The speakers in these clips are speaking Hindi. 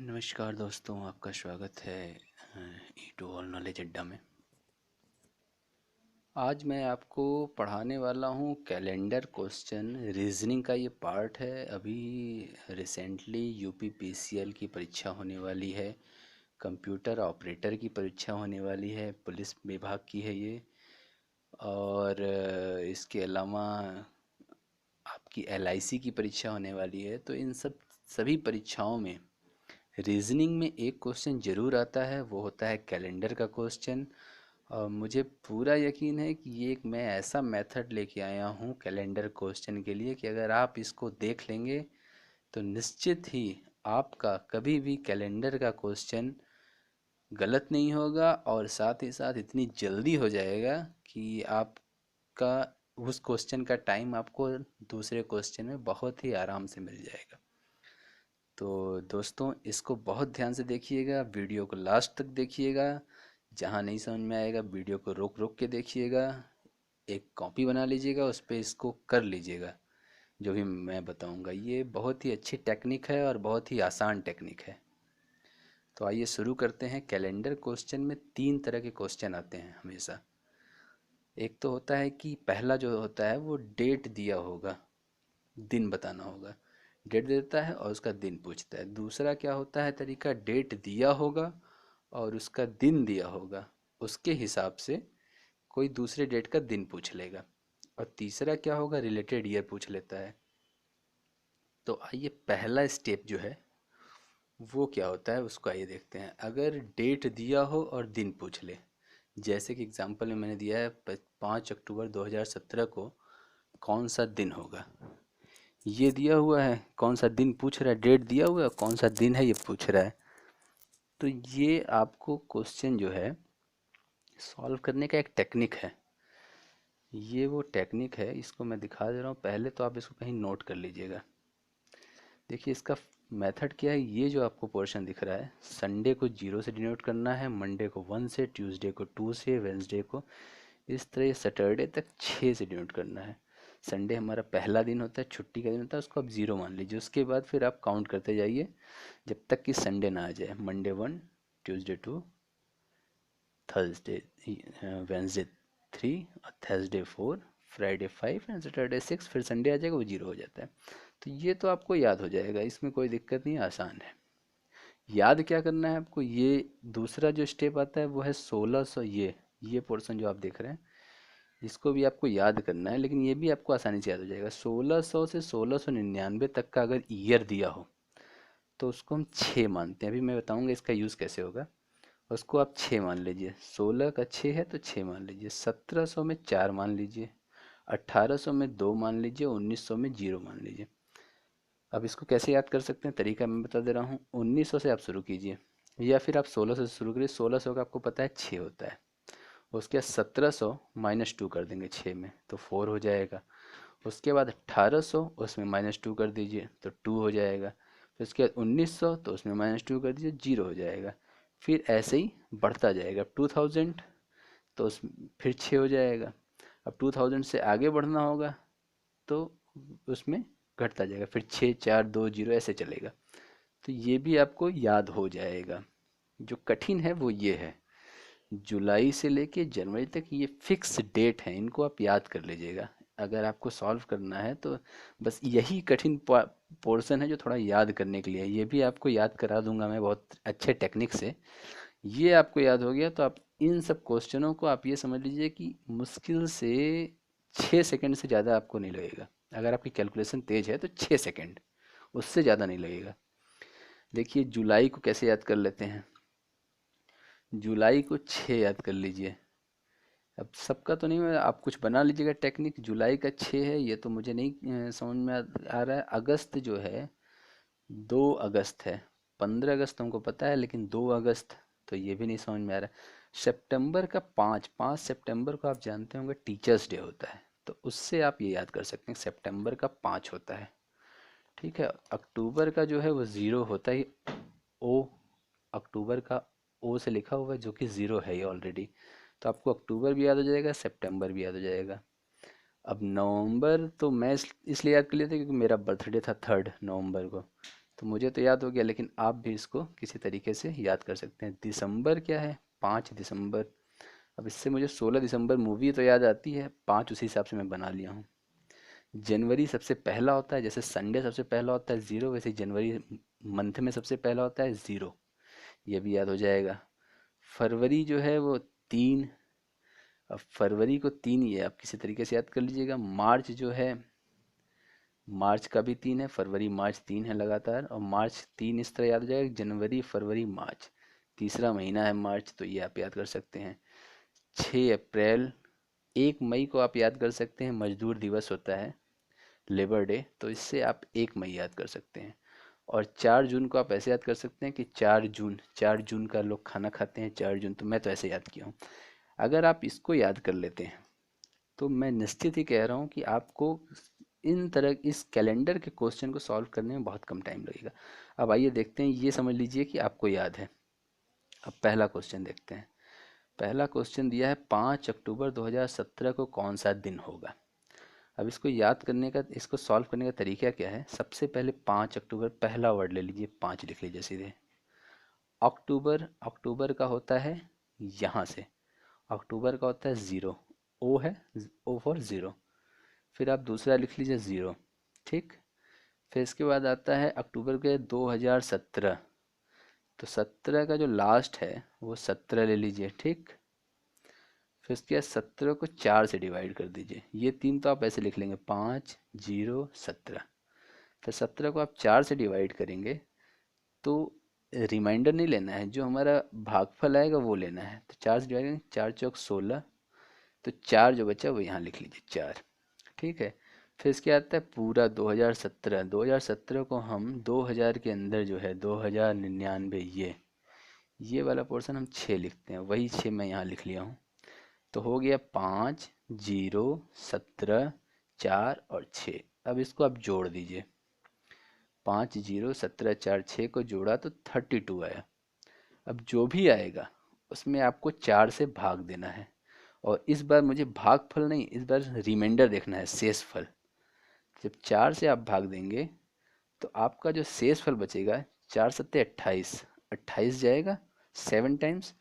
नमस्कार दोस्तों, आपका स्वागत है ई टू ऑल नॉलेज अड्डा में। आज मैं आपको पढ़ाने वाला हूँ कैलेंडर क्वेश्चन। रीजनिंग का ये पार्ट है। अभी रिसेंटली यूपी पीसीएल की परीक्षा होने वाली है, कंप्यूटर ऑपरेटर की परीक्षा होने वाली है, पुलिस विभाग की है ये। और इसके अलावा आपकी एलआईसी की परीक्षा होने वाली है। तो इन सभी परीक्षाओं में रीजनिंग में एक क्वेश्चन जरूर आता है, वो होता है कैलेंडर का क्वेश्चन। और मुझे पूरा यकीन है कि ये एक मैं ऐसा मेथड लेके आया हूँ कैलेंडर क्वेश्चन के लिए कि अगर आप इसको देख लेंगे तो निश्चित ही आपका कभी भी कैलेंडर का क्वेश्चन गलत नहीं होगा, और साथ ही साथ इतनी जल्दी हो जाएगा कि आपका उस क्वेश्चन का टाइम आपको दूसरे क्वेश्चन में बहुत ही आराम से मिल जाएगा। तो दोस्तों, इसको बहुत ध्यान से देखिएगा, वीडियो को लास्ट तक देखिएगा। जहाँ नहीं समझ में आएगा वीडियो को रोक रोक के देखिएगा। एक कॉपी बना लीजिएगा, उस पर इसको कर लीजिएगा। जो भी मैं बताऊंगा ये बहुत ही अच्छी टेक्निक है और बहुत ही आसान टेक्निक है। तो आइए शुरू करते हैं। कैलेंडर क्वेश्चन में तीन तरह के क्वेश्चन आते हैं हमेशा। एक तो होता है कि पहला जो होता है वो डेट दिया होगा, दिन बताना होगा, डेट देता है और उसका दिन पूछता है। दूसरा क्या होता है तरीका, डेट दिया होगा और उसका दिन दिया होगा, उसके हिसाब से कोई दूसरे डेट का दिन पूछ लेगा। और तीसरा क्या होगा, रिलेटेड ईयर पूछ लेता है। तो आइए पहला स्टेप जो है वो क्या होता है उसको आइए देखते हैं। अगर डेट दिया हो और दिन पूछ ले, जैसे कि एग्जांपल में मैंने दिया है 5 अक्टूबर 2017 को कौन सा दिन होगा, ये दिया हुआ है। कौन सा दिन पूछ रहा है, डेट दिया हुआ है, कौन सा दिन है ये पूछ रहा है। तो ये आपको क्वेश्चन जो है सॉल्व करने का एक टेक्निक है। ये वो टेक्निक है, इसको मैं दिखा दे रहा हूँ। पहले तो आप इसको कहीं नोट कर लीजिएगा। देखिए इसका मेथड क्या है। ये जो आपको पोर्शन दिख रहा है, संडे को 0 से डिनोट करना है, मंडे को 1 से, ट्यूसडे को 2 से, वेंसडे को इस तरह सैटरडे तक 6 से डिनोट करना है। संडे हमारा पहला दिन होता है, छुट्टी का दिन होता है, उसको आप 0 मान लीजिए। उसके बाद फिर आप काउंट करते जाइए जब तक कि संडे ना आ जाए। मंडे 1, ट्यूसडे 2, थर्सडे, वेंसडे 3, और थर्सडे 4, फ्राइडे 5 एंड सैटरडे 6। फिर संडे आ जाएगा, वो 0 हो जाता है। तो ये तो आपको याद हो जाएगा, इसमें कोई दिक्कत नहीं, आसान है। याद क्या करना है आपको, ये दूसरा जो स्टेप आता है वो है 1600। ये पोर्शन जो आप देख रहे हैं इसको भी आपको याद करना है, लेकिन ये भी आपको आसानी से याद हो जाएगा। 1600 से 1699 तक का अगर ईयर दिया हो तो उसको हम 6 मानते हैं। अभी मैं बताऊंगा इसका यूज़ कैसे होगा। उसको आप 6 मान लीजिए, 16 का 6 है तो 6 मान लीजिए, 1700 में 4 मान लीजिए, 1800 में 2 मान लीजिए, 1900 में 0 मान लीजिए। अब इसको कैसे याद कर सकते हैं, तरीका मैं बता दे रहा हूँ। 1900 से आप शुरू कीजिए, या फिर आप 1600 से शुरू करिए। 1600 का आपको पता है 6 होता है। उसके बाद 1700 -2 कर देंगे 6 में तो 4 हो जाएगा। उसके बाद 1800 उसमें -2 कर दीजिए तो 2 हो जाएगा। फिर उसके बाद 1900 तो उसमें -2 कर दीजिए, 0 हो जाएगा। फिर ऐसे ही बढ़ता जाएगा। 2000 तो उस फिर 6 हो जाएगा। अब 2000 से आगे बढ़ना होगा तो उसमें घटता जाएगा, फिर 6 4 2 0 ऐसे चलेगा। तो ये भी आपको याद हो जाएगा। जो कठिन है वो ये है, जुलाई से लेके जनवरी तक ये फिक्स डेट है, इनको आप याद कर लीजिएगा। अगर आपको सॉल्व करना है तो बस यही कठिन पोर्शन है जो थोड़ा याद करने के लिए है। ये भी आपको याद करा दूंगा मैं बहुत अच्छे टेक्निक से। ये आपको याद हो गया तो आप इन सब क्वेश्चनों को आप ये समझ लीजिए कि मुश्किल से 6 सेकंड से ज़्यादा आपको नहीं लगेगा। अगर आपकी कैलकुलेशन तेज है तो 6 सेकंड, उससे ज़्यादा नहीं लगेगा। देखिए जुलाई को कैसे याद कर लेते हैं। जुलाई को 6 याद कर लीजिए। अब सबका तो नहीं, आप कुछ बना लीजिएगा टेक्निक। जुलाई का 6 है, ये तो मुझे नहीं समझ में आ रहा है। अगस्त जो है 2 अगस्त है। 15 अगस्त हमको पता है, लेकिन 2 अगस्त तो ये भी नहीं समझ में आ रहा है। सितंबर का 5 सितंबर को आप जानते होंगे टीचर्स डे होता है, तो उससे आप ये याद कर सकते हैं सितंबर का 5 होता है। ठीक है। अक्टूबर का जो है वो 0 होता ही, ओ, अक्टूबर का ओ से लिखा हुआ है जो कि 0 है ये ऑलरेडी। तो आपको अक्टूबर भी याद हो जाएगा, सितंबर भी याद हो जाएगा। अब नवंबर तो मैं इसलिए याद कर लिया था क्योंकि मेरा बर्थडे था 3 नवंबर को। तो मुझे तो याद हो गया, लेकिन आप भी इसको किसी तरीके से याद कर सकते हैं। दिसंबर क्या है? 5 दिसंबर। अब इससे मुझे 16 दिसंबर मूवी तो याद आती है, 5 उसी हिसाब से मैं बना लिया हूँ। जनवरी सबसे पहला होता है, जैसे संडे सबसे पहला होता है 0, वैसे ही जनवरी मंथ में सबसे पहला होता है 0। ये भी याद हो जाएगा। फरवरी जो है वो 3। अब फरवरी को 3 ये आप किसी तरीके से याद कर लीजिएगा। मार्च जो है, मार्च का भी 3 है, फरवरी मार्च 3 है लगातार, और मार्च 3 इस तरह याद हो जाएगा, जनवरी फरवरी मार्च, तीसरा महीना है मार्च, तो ये आप याद कर सकते हैं। 6 अप्रैल, 1 मई को आप याद कर सकते हैं, मजदूर दिवस होता है, लेबर डे, तो इससे आप 1 मई याद कर सकते हैं। और 4 जून को आप ऐसे याद कर सकते हैं कि 4 जून, 4 जून का लोग खाना खाते हैं 4 जून, तो मैं तो ऐसे याद किया हूँ। अगर आप इसको याद कर लेते हैं तो मैं निश्चित ही कह रहा हूँ कि आपको इन तरह इस कैलेंडर के क्वेश्चन को सॉल्व करने में बहुत कम टाइम लगेगा। अब आइए देखते हैं, ये समझ लीजिए कि आपको याद है। अब पहला क्वेश्चन देखते हैं। पहला क्वेश्चन दिया है 5 अक्टूबर 2017 को कौन सा दिन होगा। अब इसको याद करने का, इसको सॉल्व करने का तरीका क्या है? सबसे पहले 5 अक्टूबर, पहला वर्ड ले लीजिए, 5 लिख लीजिए सीधे। अक्टूबर, अक्टूबर का होता है यहाँ से, अक्टूबर का होता है 0, ओ है, ओ फॉर 0। फिर आप दूसरा लिख लीजिए 0, ठीक। फिर इसके बाद आता है अक्टूबर के 2017, तो 17 का जो लास्ट है वो 17 ले लीजिए, ठीक। फिर उसके बाद 17 को 4 से डिवाइड कर दीजिए, ये 3 तो आप ऐसे लिख लेंगे, 5 0 17। फिर 17 को आप 4 से डिवाइड करेंगे तो रिमाइंडर नहीं लेना है, जो हमारा भागफल आएगा वो लेना है। तो 4 से डिवाइड करेंगे, 4 चौक 16, तो 4 जो बचा वो यहाँ लिख लीजिए 4, ठीक है। फिर इसके आता है पूरा 2017, 2017 को हम 2000 के अंदर जो है 2099, ये वाला पोर्शन हम 6 लिखते हैं, वही 6 मैं यहाँ लिख लिया हूँ। तो हो गया 5 0 17 4 और 6। अब इसको आप जोड़ दीजिए, 5 0 17 4 6 को जोड़ा तो 32 आया। अब जो भी आएगा उसमें आपको 4 से भाग देना है, और इस बार मुझे भागफल नहीं, इस बार रिमाइंडर देखना है, शेषफल। जब 4 से आप भाग देंगे तो आपका जो शेषफल बचेगा, 4 सत्ते 28, 28 जाएगा 7 टाइम्स।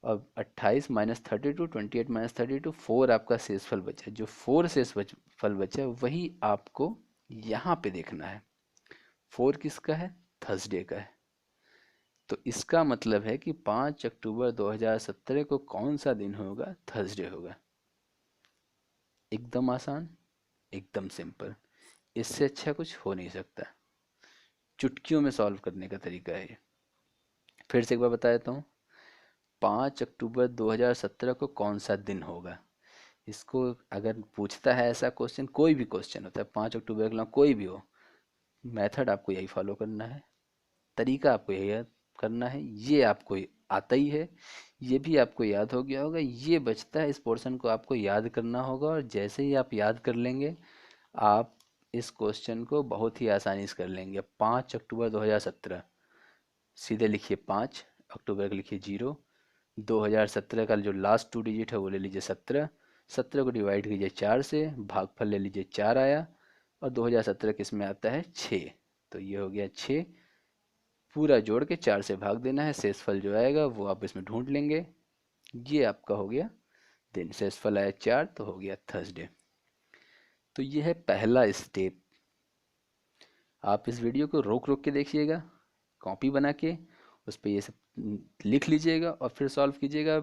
अब 28 -32, 28 -32, 4 आपका शेषफल बचा। जो 4 शेषफल बचा वही आपको यहाँ पे देखना है। 4 किसका है? थर्सडे का है। तो इसका मतलब है कि 5 अक्टूबर 2017 को कौन सा दिन होगा? थर्सडे होगा। एकदम आसान, एकदम सिंपल, इससे अच्छा कुछ हो नहीं सकता। चुटकियों में सॉल्व करने का तरीका है ये। फिर से एक बार बता देता हूँ, 5 अक्टूबर 2017 को कौन सा दिन होगा। इसको अगर पूछता है ऐसा क्वेश्चन, कोई भी क्वेश्चन होता है 5 अक्टूबर के अलावा कोई भी हो, मेथड आपको यही फॉलो करना है, तरीका आपको यही करना है। ये आपको आता ही है, ये भी आपको याद हो गया होगा। ये बचता है, इस पोर्शन को आपको याद करना होगा, और जैसे ही आप याद कर लेंगे आप इस क्वेश्चन को बहुत ही आसानी से कर लेंगे। 5 अक्टूबर 2017, सीधे लिखिए 5 अक्टूबर का लिखिए 0, 2017 का जो लास्ट 2 डिजिट है वो ले लीजिए 17, 17 को डिवाइड कीजिए 4 से, भागफल ले लीजिए 4 आया, और 2017 किस में आता है? 6, तो ये हो गया 6। पूरा जोड़ के 4 से भाग देना है, शेषफल जो आएगा वो आप इसमें ढूंढ लेंगे। ये आपका हो गया दिन, शेषफल आया 4, तो हो गया थर्सडे। तो ये है पहला स्टेप। आप इस वीडियो को रोक रोक के देखिएगा, कॉपी बना के उस पर ये सब लिख लीजिएगा और फिर सॉल्व कीजिएगा,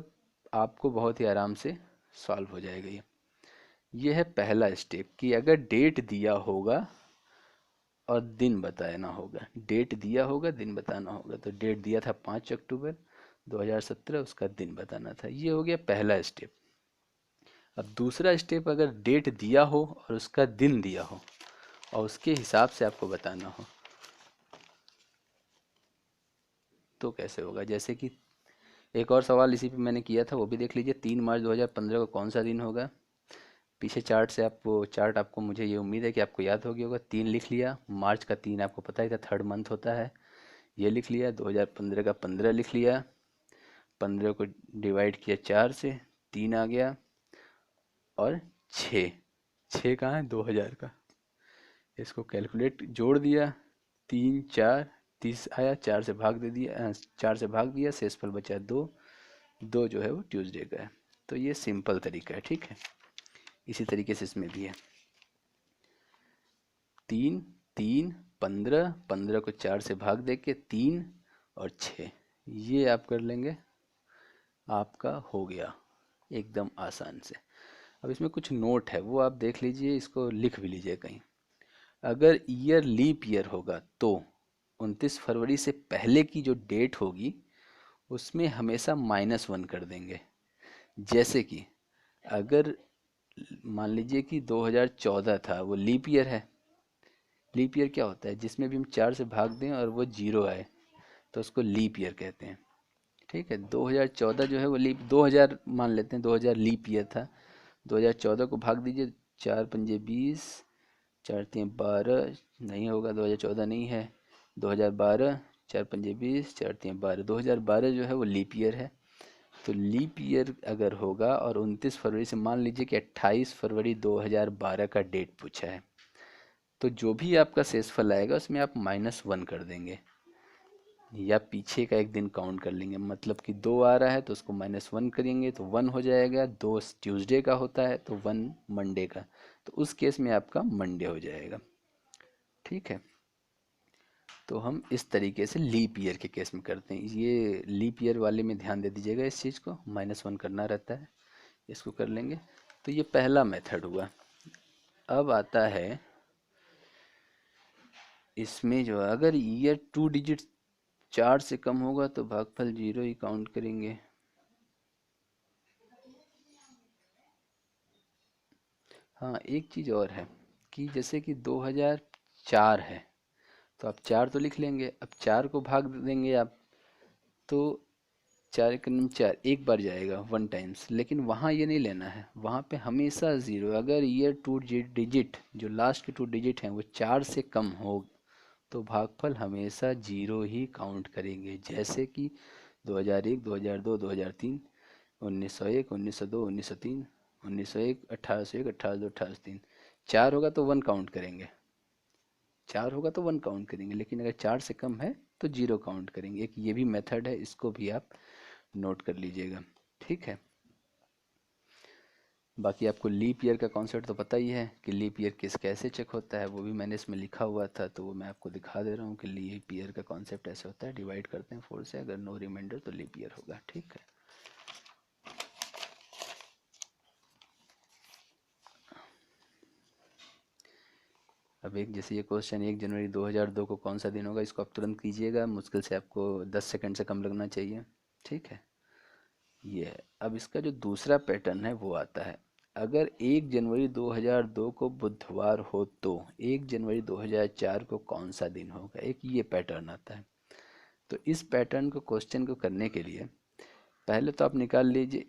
आपको बहुत ही आराम से सॉल्व हो जाएगा ये है पहला स्टेप, कि अगर डेट दिया होगा और दिन बताना होगा। डेट दिया होगा, दिन बताना होगा। तो डेट दिया था 5 अक्टूबर 2017, उसका दिन बताना था। ये हो गया पहला स्टेप। अब दूसरा स्टेप, अगर डेट दिया हो और उसका दिन दिया हो और उसके हिसाब से आपको बताना हो, तो कैसे होगा? जैसे कि एक और सवाल इसी पे मैंने किया था, वो भी देख लीजिए। 3 मार्च 2015 को कौन सा दिन होगा? पीछे चार्ट से आपको, चार्ट आपको, मुझे ये उम्मीद है कि आपको याद हो गया होगा। 3 लिख लिया, मार्च का 3 आपको पता ही था, थर्ड मंथ होता है, ये लिख लिया। 2015 का 15 लिख लिया, 15 को डिवाइड किया 4 से, 3 आ गया, और 6, 6 कहाँ है? 2000 का। इसको कैलकुलेट जोड़ दिया, 3 4 30 आया, 4 से भाग दे दिया, 4 से भाग दिया, शेषफल बचा 2, 2 जो है वो ट्यूसडे का है। तो ये सिंपल तरीका है, ठीक है। इसी तरीके से इसमें भी है, 3 3 15, 15 को 4 से भाग दे के 3 और 6, ये आप कर लेंगे, आपका हो गया एकदम आसान से। अब इसमें कुछ नोट है, वो आप देख लीजिए, इसको लिख भी लीजिए कहीं। अगर ईयर लीप ईयर होगा तो 29 फरवरी से पहले की जो डेट होगी उसमें हमेशा -1 कर देंगे। जैसे कि अगर मान लीजिए कि 2014 था, वो लीप ईयर है। लीप ईयर क्या होता है, जिसमें भी हम 4 से भाग दें और वो जीरो आए तो उसको लीप ईयर कहते हैं, ठीक है। 2014 जो है वो लीप, 2000 मान लेते हैं, 2000 लीप ईयर था। 2014 को भाग दीजिए, 4 पंजे 20, 4 तियाँ 12, नहीं होगा, 2014 नहीं है। 2012, 4 पंजे 20, 4 तियाँ 12, 2012 जो है वो लीप ईयर है। तो लीप ईयर अगर होगा और 29 फरवरी से, मान लीजिए कि 28 फरवरी 2012 का डेट पूछा है, तो जो भी आपका शेषफल आएगा उसमें आप -1 कर देंगे, या पीछे का एक दिन काउंट कर लेंगे। मतलब कि 2 आ रहा है तो उसको -1 करेंगे तो 1 हो जाएगा। 2 ट्यूसडे का होता है तो 1 मंडे का, तो उस केस में आपका मंडे हो जाएगा, ठीक है। तो हम इस तरीके से लीप ईयर के केस में करते हैं। ये लीप ईयर वाले में ध्यान दे दीजिएगा, इस चीज़ को -1 करना रहता है, इसको कर लेंगे। तो ये पहला मेथड हुआ। अब आता है इसमें जो है, अगर ईयर 2 डिजिट 4 से कम होगा तो भागफल 0 ही काउंट करेंगे। हाँ, एक चीज़ और है कि जैसे कि 2004 है तो आप 4 तो लिख लेंगे, अब 4 को भाग देंगे आप, तो 4 एक नम 4 एक बार जाएगा 1 टाइम्स, लेकिन वहाँ ये नहीं लेना है, वहाँ पे हमेशा ज़ीरो। अगर ईयर 2 डिजिट, जो लास्ट के 2 डिजिट हैं वो 4 से कम हो तो भागफल हमेशा जीरो ही काउंट करेंगे। जैसे कि 2001, 2002, 2003, 1901, 1902, 1903, 1901, 1801, 1802, 1803। 4 होगा तो 1 काउंट करेंगे, 4 होगा तो 1 काउंट करेंगे, लेकिन अगर 4 से कम है तो 0 काउंट करेंगे। एक ये भी मेथड है, इसको भी आप नोट कर लीजिएगा, ठीक है। बाकी आपको लीप ईयर का कॉन्सेप्ट तो पता ही है कि लीप ईयर किस कैसे चेक होता है, वो भी मैंने इसमें लिखा हुआ था, तो वो मैं आपको दिखा दे रहा हूँ कि लीप ईयर का कॉन्सेप्ट ऐसे होता है। डिवाइड करते हैं 4 से, अगर नो रिमाइंडर तो लीप ईयर होगा, ठीक है। अब एक जैसे ये क्वेश्चन, 1 जनवरी 2002 को कौन सा दिन होगा, इसको आप तुरंत कीजिएगा, मुश्किल से आपको 10 सेकंड से कम लगना चाहिए, ठीक है। ये है। अब इसका जो दूसरा पैटर्न है वो आता है, अगर 1 जनवरी 2002 को बुधवार हो तो 1 जनवरी 2004 को कौन सा दिन होगा, एक ये पैटर्न आता है। तो इस पैटर्न को, क्वेश्चन को करने के लिए पहले तो आप निकाल लीजिए,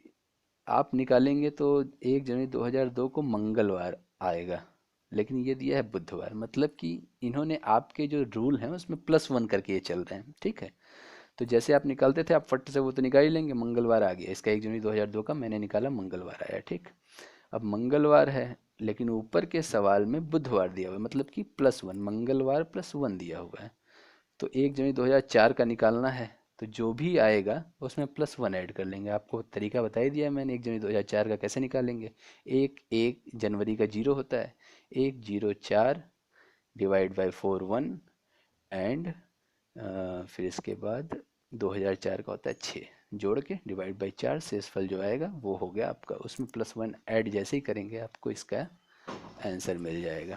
आप निकालेंगे तो 1 जनवरी 2002 को मंगलवार आएगा, लेकिन ये दिया है बुधवार, मतलब कि इन्होंने आपके जो रूल हैं उसमें +1 करके ये चल रहे हैं, ठीक है। तो जैसे आप निकालते थे, आप फट से वो तो निकाल ही लेंगे, मंगलवार आ गया, इसका 1 जनवरी 2002 का मैंने निकाला, मंगलवार आया, ठीक। अब मंगलवार है, लेकिन ऊपर के सवाल में बुधवार दिया हुआ है, मतलब कि +1, मंगलवार +1 दिया हुआ है। तो 1 जनवरी 2004 का निकालना है, तो जो भी आएगा उसमें +1 ऐड कर लेंगे। आपको तरीका बता ही दिया मैंने 1 जनवरी 2004 का कैसे निकालेंगे। 1 जनवरी का 0 होता है, 104 डिवाइड बाई 4 1, एंड फिर इसके बाद 2004 का होता है 6, जोड़ के डिवाइड बाई 4, शेषफल जो आएगा वो हो गया आपका। उसमें +1 ऐड जैसे ही करेंगे आपको इसका आंसर मिल जाएगा।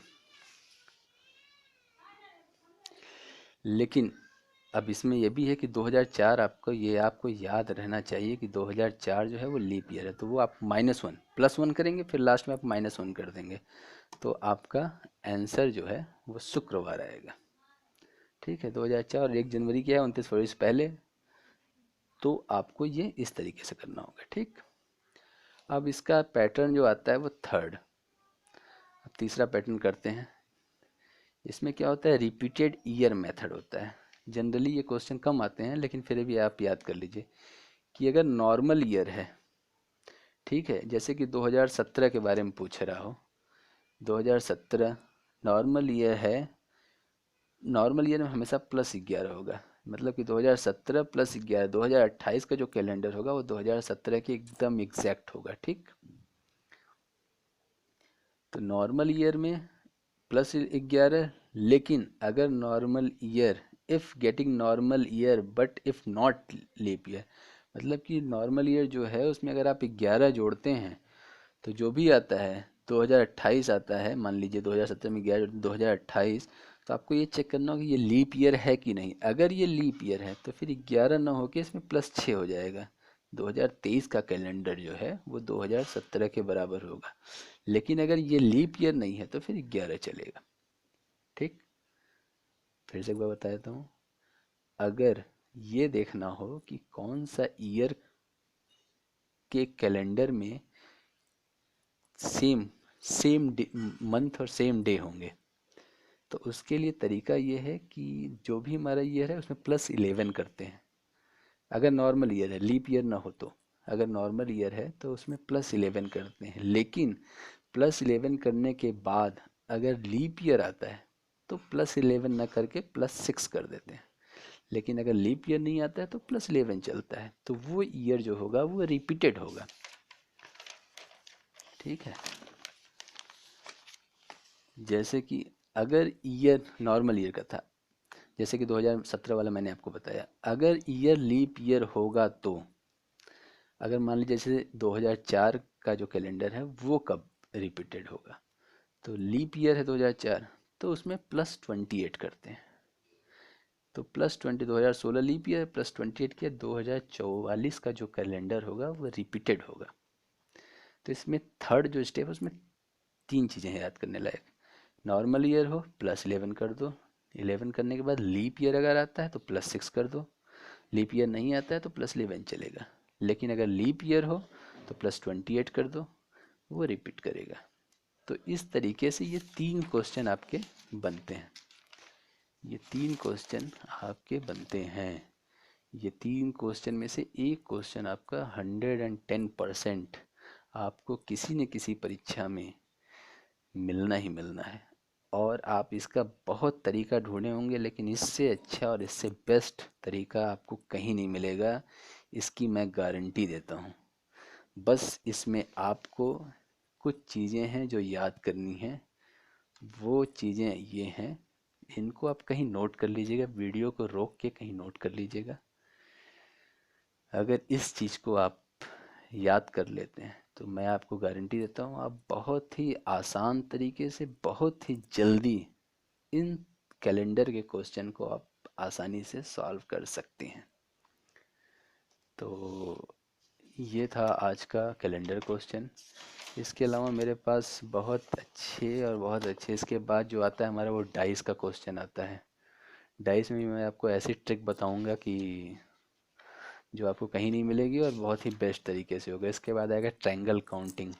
लेकिन अब इसमें यह भी है कि 2004 आपको, ये आपको याद रहना चाहिए कि 2004 जो है वो लीप ईयर है, तो वो आप -1 +1 करेंगे, फिर लास्ट में आप -1 कर देंगे, तो आपका आंसर जो है वो शुक्रवार आएगा, ठीक है। 2004 और 1 जनवरी क्या है, 29 फरवरी से पहले, तो आपको ये इस तरीके से करना होगा, ठीक। अब इसका पैटर्न जो आता है वो थर्ड। अब तीसरा पैटर्न करते हैं। इसमें क्या होता है, रिपीटेड ईयर मेथड होता है। जनरली ये क्वेश्चन कम आते हैं, लेकिन फिर भी आप याद कर लीजिए कि अगर नॉर्मल ईयर है, ठीक है, जैसे कि 2017 के बारे में पूछ रहा हो, 2017 नॉर्मल ईयर है, नॉर्मल ईयर में हमेशा +11 होगा, मतलब कि 2017 +11, 2028 का जो कैलेंडर होगा वो 2017 के एकदम एग्जैक्ट होगा, ठीक। तो नॉर्मल ईयर में +11, लेकिन अगर normal year, if getting normal year but if not leap year, मतलब कि नॉर्मल ईयर जो है उसमें अगर आप 11 जोड़ते हैं तो जो भी आता है 2028 आता है, मान लीजिए 2017 में 11 2028, तो आपको ये चेक करना होगा कि ये लीप ईयर है कि नहीं। अगर ये लीप ईयर है तो फिर 11 ना होके इसमें +6 हो जाएगा, 2023 का कैलेंडर जो है वो 2017 के बराबर होगा। लेकिन अगर ये लीप ईयर नहीं है तो फिर 11 चलेगा, ठीक। फिर से एक बार बता देता हूँ, अगर ये देखना हो कि कौन सा ईयर के कैलेंडर में सेम सेम मंथ और सेम डे होंगे, तो उसके लिए तरीका ये है कि जो भी हमारा ईयर है उसमें +11 करते हैं। अगर नॉर्मल ईयर है, लीप ईयर ना हो तो, अगर नॉर्मल ईयर है तो उसमें +11 करते हैं। लेकिन +11 करने के बाद अगर लीप ईयर आता है तो +11 ना करके +6 कर देते हैं। लेकिन अगर लीप ईयर नहीं आता है तो +11 चलता है, तो वो ईयर जो होगा वो रिपीटेड होगा, ठीक है। जैसे कि अगर ईयर नॉर्मल ईयर का था, जैसे कि 2017 वाला मैंने आपको बताया, अगर ईयर लीप ईयर होगा तो, अगर मान लीजिए जैसे 2004 का जो कैलेंडर है वो कब रिपीटेड होगा, तो लीप ईयर है 2004, तो उसमें +28 करते हैं। तो +20, 2016 लीप ईयर, +28 किया, 2044 का जो कैलेंडर होगा वो रिपीटेड होगा। तो इसमें थर्ड जो स्टेप है उसमें 3 चीज़ें हैं याद करने लायक। नॉर्मल ईयर हो +11 कर दो, 11 करने के बाद लीप ईयर अगर आता है तो +6 कर दो, लीप ईयर नहीं आता है तो +11 चलेगा। लेकिन अगर लीप ईयर हो तो +28 कर दो, वो रिपीट करेगा। तो इस तरीके से ये 3 क्वेश्चन आपके बनते हैं, ये 3 क्वेश्चन आपके बनते हैं। ये 3 क्वेश्चन में से एक क्वेश्चन आपका 110% आपको किसी न किसी परीक्षा में मिलना ही मिलना है। और आप इसका बहुत तरीका ढूंढे होंगे, लेकिन इससे अच्छा और इससे बेस्ट तरीका आपको कहीं नहीं मिलेगा, इसकी मैं गारंटी देता हूँ। बस इसमें आपको कुछ चीज़ें हैं जो याद करनी हैं, वो चीज़ें ये हैं, इनको आप कहीं नोट कर लीजिएगा, वीडियो को रोक के कहीं नोट कर लीजिएगा। अगर इस चीज़ को आप याद कर लेते हैं तो मैं आपको गारंटी देता हूँ आप बहुत ही आसान तरीके से, बहुत ही जल्दी इन कैलेंडर के क्वेश्चन को आप आसानी से सॉल्व कर सकते हैं। तो ये था आज का कैलेंडर क्वेश्चन। इसके अलावा मेरे पास बहुत अच्छे इसके बाद जो आता है हमारा वो डाइस का क्वेश्चन आता है। डाइस में भी मैं आपको ऐसी ट्रिक बताऊंगा कि जो आपको कहीं नहीं मिलेगी और बहुत ही बेस्ट तरीके से होगा। इसके बाद आएगा ट्रायंगल काउंटिंग,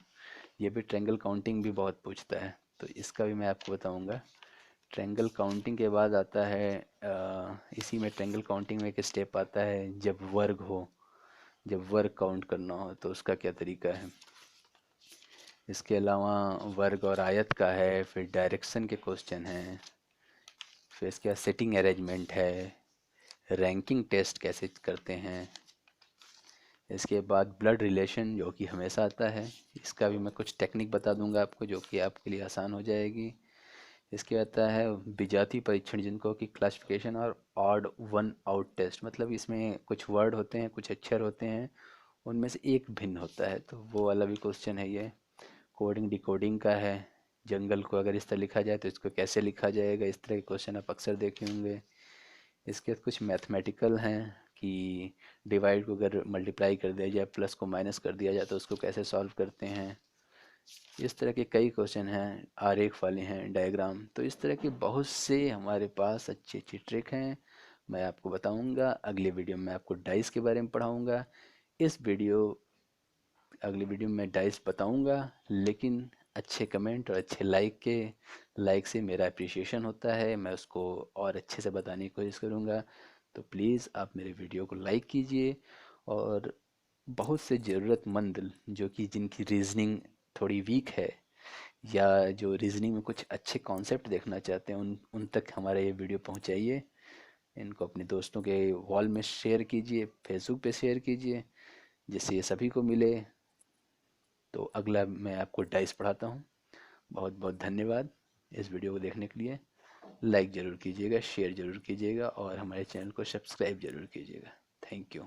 ये भी ट्रायंगल काउंटिंग भी बहुत पूछता है, तो इसका भी मैं आपको बताऊंगा। ट्रायंगल काउंटिंग के बाद आता है इसी में ट्रायंगल काउंटिंग में एक स्टेप आता है जब वर्ग हो, जब वर्ग काउंट करना हो तो उसका क्या तरीका है। इसके अलावा वर्ग और आयत का है, फिर डायरेक्शन के क्वेश्चन हैं, फिर इसके बाद सेटिंग अरेंजमेंट है, रैंकिंग टेस्ट कैसे करते हैं। इसके बाद ब्लड रिलेशन जो कि हमेशा आता है, इसका भी मैं कुछ टेक्निक बता दूंगा आपको जो कि आपके लिए आसान हो जाएगी। इसके आता है विजातीय परीक्षण जिनको कि क्लासिफिकेशन और ऑड वन आउट टेस्ट, मतलब इसमें कुछ वर्ड होते हैं, कुछ अक्षर होते हैं, उनमें से एक भिन्न होता है, तो वो वाला भी क्वेश्चन है ये। कोडिंग डिकोडिंग का है, जंगल को अगर इस तरह लिखा जाए तो इसको कैसे लिखा जाएगा, इस तरह के क्वेश्चन आप अक्सर देखे होंगे। इसके कुछ मैथमेटिकल हैं कि डिवाइड को अगर मल्टीप्लाई कर दिया जाए, प्लस को माइनस कर दिया जाए तो उसको कैसे सॉल्व करते हैं। इस तरह के कई क्वेश्चन हैं, आरेख वाले हैं, डायग्राम, तो इस तरह के बहुत से हमारे पास अच्छी अच्छी ट्रिक हैं, मैं आपको बताऊंगा। अगले वीडियो में आपको डाइस के बारे में पढ़ाऊंगा। इस वीडियो अगली वीडियो में मैं डाइस बताऊंगा, लेकिन अच्छे कमेंट और अच्छे लाइक से मेरा अप्रिसिएशन होता है, मैं उसको और अच्छे से बताने की कोशिश करूंगा। तो प्लीज़ आप मेरे वीडियो को लाइक कीजिए, और बहुत से ज़रूरतमंद जो कि जिनकी रीजनिंग थोड़ी वीक है या जो रीजनिंग में कुछ अच्छे कॉन्सेप्ट देखना चाहते हैं, उन उन तक हमारा ये वीडियो पहुंचाइए। इनको अपने दोस्तों के वॉल में शेयर कीजिए, फेसबुक पे शेयर कीजिए, जिससे ये सभी को मिले। तो अगला मैं आपको डाइस पढ़ाता हूँ। बहुत बहुत धन्यवाद इस वीडियो को देखने के लिए। लाइक ज़रूर कीजिएगा, शेयर ज़रूर कीजिएगा और हमारे चैनल को सब्सक्राइब ज़रूर कीजिएगा। Thank you.